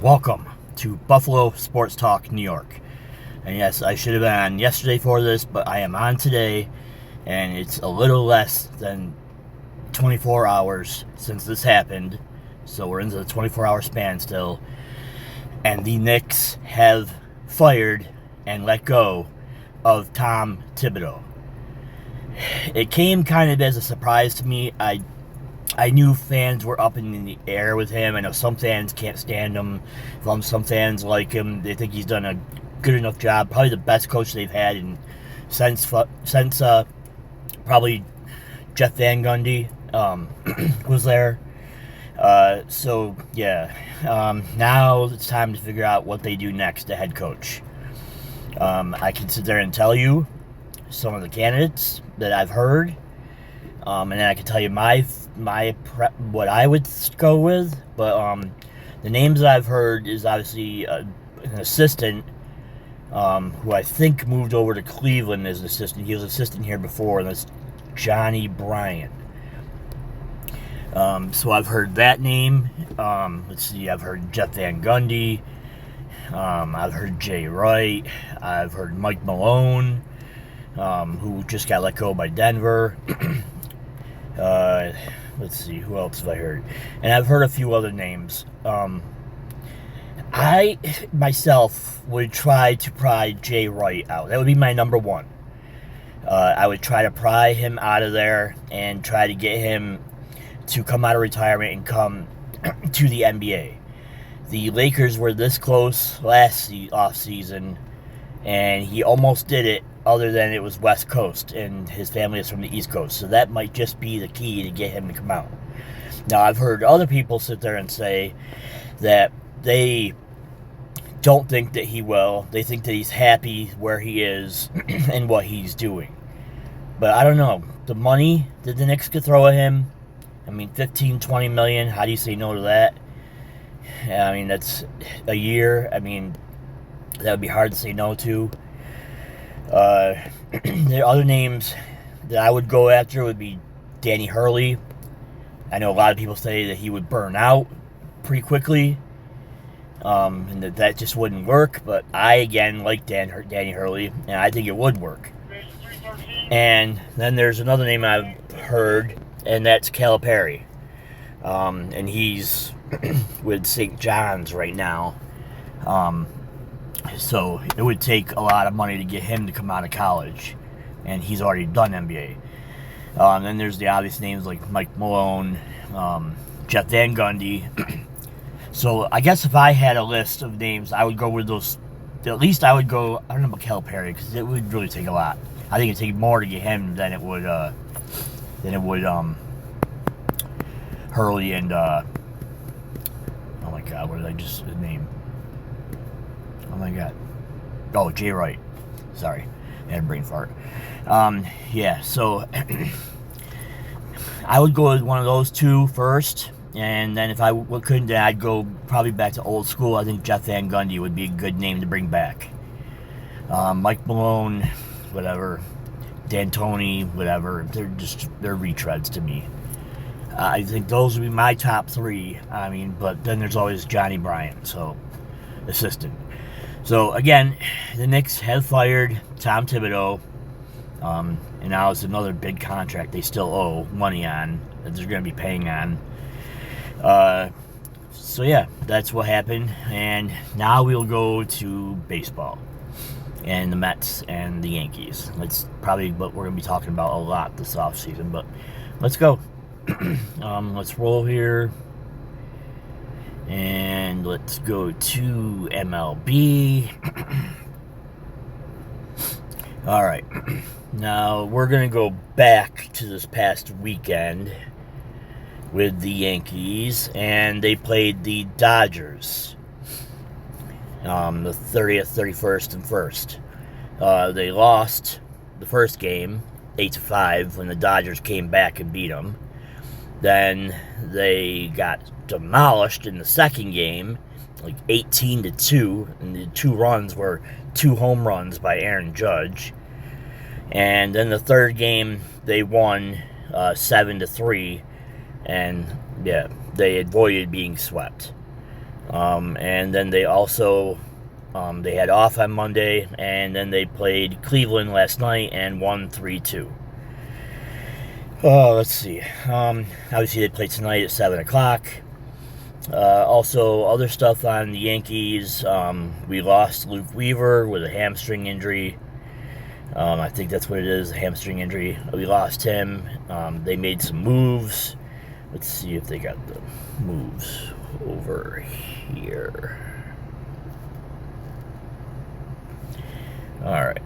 Welcome to Buffalo Sports Talk, New York. And yes, I should have been on yesterday for this, but I am on today, and it's a little less than 24 hours since this happened. So we're into the 24-hour span still. And the Knicks have fired and let go of Tom Thibodeau. It came kind of as a surprise to me. I knew fans were up in the air with him. I know some fans can't stand him. Some fans like him. They think he's done a good enough job. Probably the best coach they've had since probably Jeff Van Gundy was there. Now it's time to figure out what they do next, the head coach. I can sit there and tell you some of the candidates that I've heard. And then I can tell you what I would go with. But the names that I've heard is obviously an assistant who I think moved over to Cleveland as an assistant. He was an assistant here before, and that's Johnny Bryan. So I've heard that name. Let's see, I've heard Jeff Van Gundy. I've heard Jay Wright. I've heard Mike Malone, who just got let go by Denver. Let's see, who else have I heard? And I've heard a few other names. I, myself, would try to pry Jay Wright out. That would be my number one. I would try to pry him out of there and try to get him to come out of retirement and come to the NBA. The Lakers were this close last offseason, and he almost did it, other than it was West Coast, and his family is from the East Coast. So that might just be the key to get him to come out. Now, I've heard other people sit there and say that they don't think that he will. They think that he's happy where he is and what he's doing. But I don't know. The money that the Knicks could throw at him, I mean, 15, 20 million, how do you say no to that? I mean, that's a year. I mean, that would be hard to say no to. There are other names that I would go after would be Danny Hurley. I know a lot of people say that he would burn out pretty quickly, and that just wouldn't work. But I, again, like Danny Hurley, and I think it would work. And then there's another name I've heard, and that's Calipari. And he's with St. John's right now. So it would take a lot of money to get him to come out of college, and he's already done NBA. Then there's the obvious names like Mike Malone, Jeff Van Gundy. So I guess if I had a list of names, I would go with those. At least I would go. I don't know about Calipari because it would really take a lot. I think it'd take more to get him than it would Hurley and oh my God, what did I just name? Oh my God. Oh, Jay Wright. Sorry. I had a brain fart. So I would go with one of those two first. And then if I couldn't, then I'd go probably back to old school. I think Jeff Van Gundy would be a good name to bring back. Mike Malone, whatever. D'Antoni, whatever. They're retreads to me. I think those would be my top three. I mean, but then there's always Johnny Bryan, so assistant. So, again, the Knicks have fired Tom Thibodeau, and now it's another big contract they still owe money on, that they're going to be paying on. That's what happened, and now we'll go to baseball, and the Mets and the Yankees. That's probably what we're going to be talking about a lot this offseason, but let's go. Let's roll here. And let's go to MLB. Alright. Now, we're going to go back to this past weekend with the Yankees. And they played the Dodgers. The 30th, 31st, and 1st. They lost the first game, 8-5, when the Dodgers came back and beat them. Then they got demolished in the second game, like 18-2, and the 2 runs were 2 home runs by Aaron Judge. And then the third game, they won 7-3, and yeah, they avoided being swept. And then they also they had off on Monday, and then they played Cleveland last night and won 3-2. Oh, let's see. Obviously, they play tonight at 7 o'clock. Also, other stuff on the Yankees. We lost Luke Weaver with a hamstring injury. I think that's what it is, a hamstring injury. We lost him. They made some moves. Let's see if they got the moves over here. All right.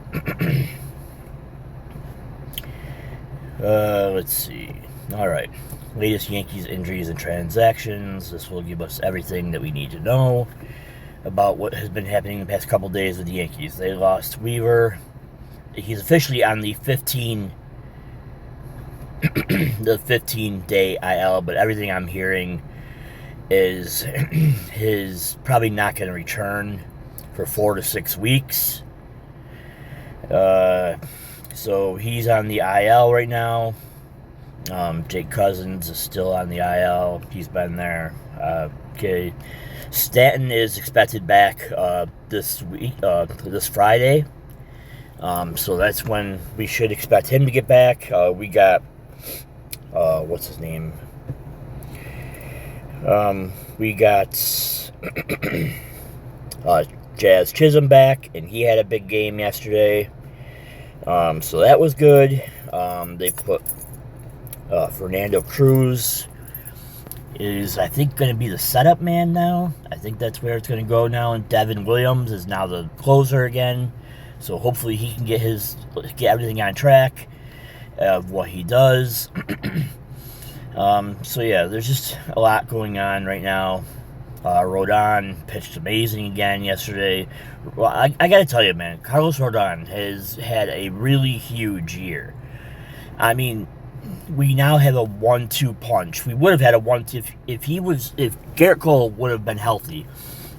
Let's see. All right. Latest Yankees injuries and transactions. This will give us everything that we need to know about what has been happening the past couple days with the Yankees. They lost Weaver. He's officially on the 15-day IL, but everything I'm hearing is his probably not going to return for 4 to 6 weeks. So he's on the IL right now. Jake Cousins is still on the IL. He's been there. Okay. Stanton is expected back this week, this Friday. So that's when we should expect him to get back. We got what's his name? We got Jazz Chisholm back, and he had a big game yesterday. So that was good. They put Fernando Cruz is, I think, going to be the setup man now. I think that's where it's going to go now. And Devin Williams is now the closer again. So hopefully he can get everything on track of what he does. So yeah, there's just a lot going on right now. Rodon pitched amazing again yesterday. Well, I got to tell you, man, Carlos Rodon has had a really huge year. I mean, we now have a 1-2 punch. We would have had a 1-2 if Garrett Cole would have been healthy.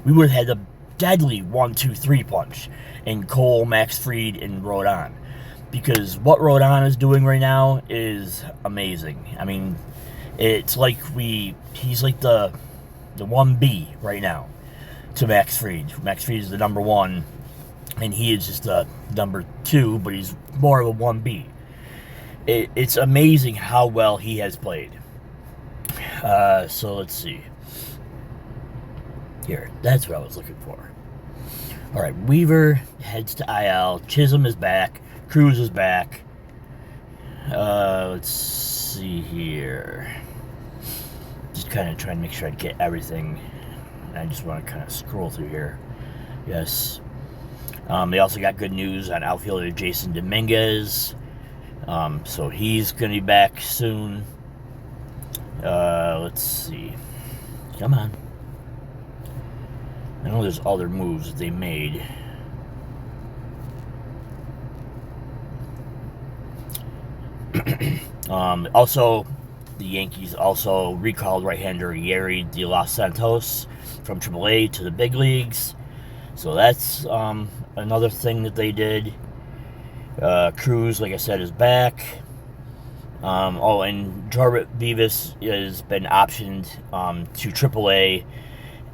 We would have had a deadly 1-2-3 punch in Cole, Max Fried, and Rodon. Because what Rodon is doing right now is amazing. I mean, it's like he's like the 1B right now to Max Fried. Max Fried is the number 1, and he is just the number 2, but he's more of a 1B. It's amazing how well he has played. So let's see. Here, that's what I was looking for. All right, Weaver heads to IL. Chisholm is back. Cruz is back. Let's see here. Just kind of trying to make sure I get everything. I just want to kind of scroll through here. Yes. They also got good news on outfielder Jason Dominguez. So he's going to be back soon. Let's see. Come on. I know there's other moves that they made. Also, the Yankees also recalled right-hander Yerry De Los Santos from AAA to the big leagues. So that's another thing that they did. Cruz, like I said, is back. And Jorbert Vivas has been optioned to AAA,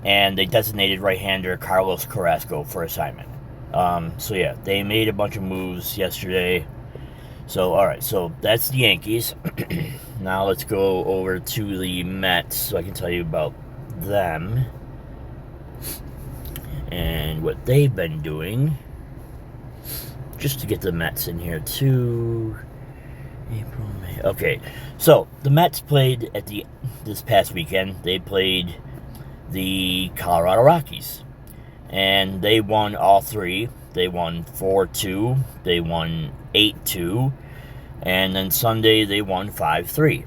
and they designated right-hander Carlos Carrasco for assignment. So yeah, they made a bunch of moves yesterday. So alright, so that's the Yankees. Now let's go over to the Mets so I can tell you about them and what they've been doing. Just to get the Mets in here too. April, May. Okay, so the Mets played this past weekend. They played the Colorado Rockies, and they won all 3. They won 4-2. They won 8-2, and then Sunday they won 5-3.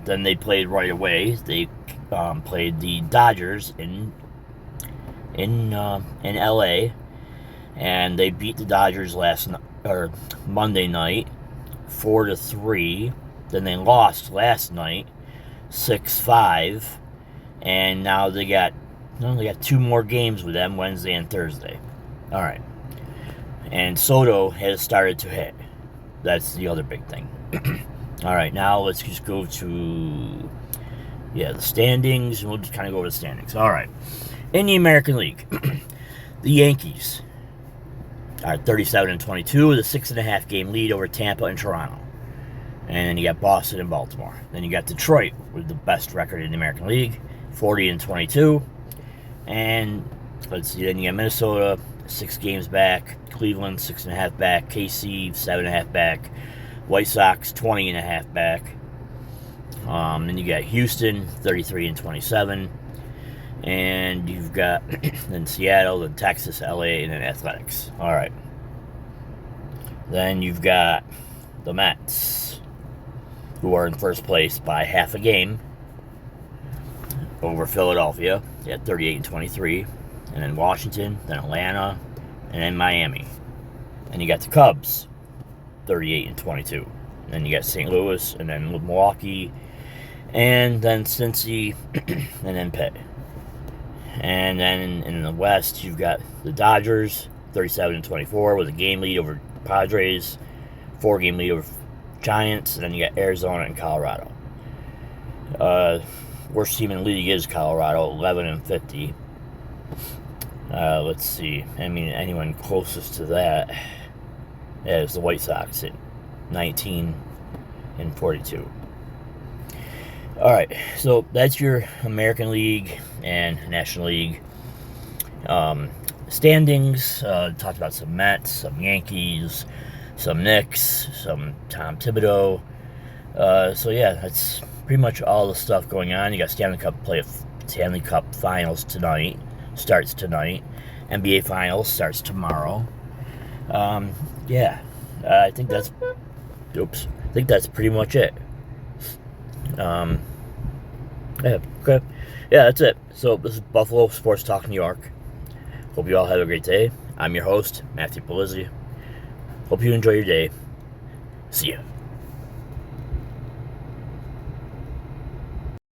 Then they played right away. They played the Dodgers in LA. And they beat the Dodgers Monday night, 4-3. Then they lost last night, 6-5. And now they got 2 more games with them, Wednesday and Thursday. All right. And Soto has started to hit. That's the other big thing. All right, now let's just go to the standings, and we'll just kind of go over the standings. All right. In the American League, the Yankees are 37-22 with a 6.5 game lead over Tampa and Toronto. And then you got Boston and Baltimore. Then you got Detroit with the best record in the American League, 40-22. And let's see, then you got Minnesota, 6 games back. Cleveland, 6.5 back. KC, 7.5 back. White Sox, 20.5 back. Then you got Houston, 33-27. And you've got then Seattle, then Texas, LA, and then Athletics. All right. Then you've got the Mets, who are in first place by half a game over Philadelphia at 38-23. And then Washington, then Atlanta, and then Miami. And you got the Cubs, 38-22. And then you got St. Louis, and then Milwaukee, and then Cincy, and then Pitt. And then in the West, you've got the Dodgers, 37-24, with a game lead over Padres, 4-game lead over Giants, and then you got Arizona and Colorado. Worst team in the league is Colorado, 11-50. Let's see. I mean, anyone closest to that is the White Sox at 19-42. All right, so that's your American League and National League standings. Talked about some Mets, some Yankees, some Knicks, some Tom Thibodeau. So yeah, that's pretty much all the stuff going on. You got Stanley Cup Finals tonight. Starts tonight. NBA Finals starts tomorrow. I think that's. Oops. I think that's pretty much it. Okay. Yeah, that's it. So this is Buffalo Sports Talk New York. Hope you all have a great day. I'm your host, Matthew Polizzi. Hope you enjoy your day. See ya.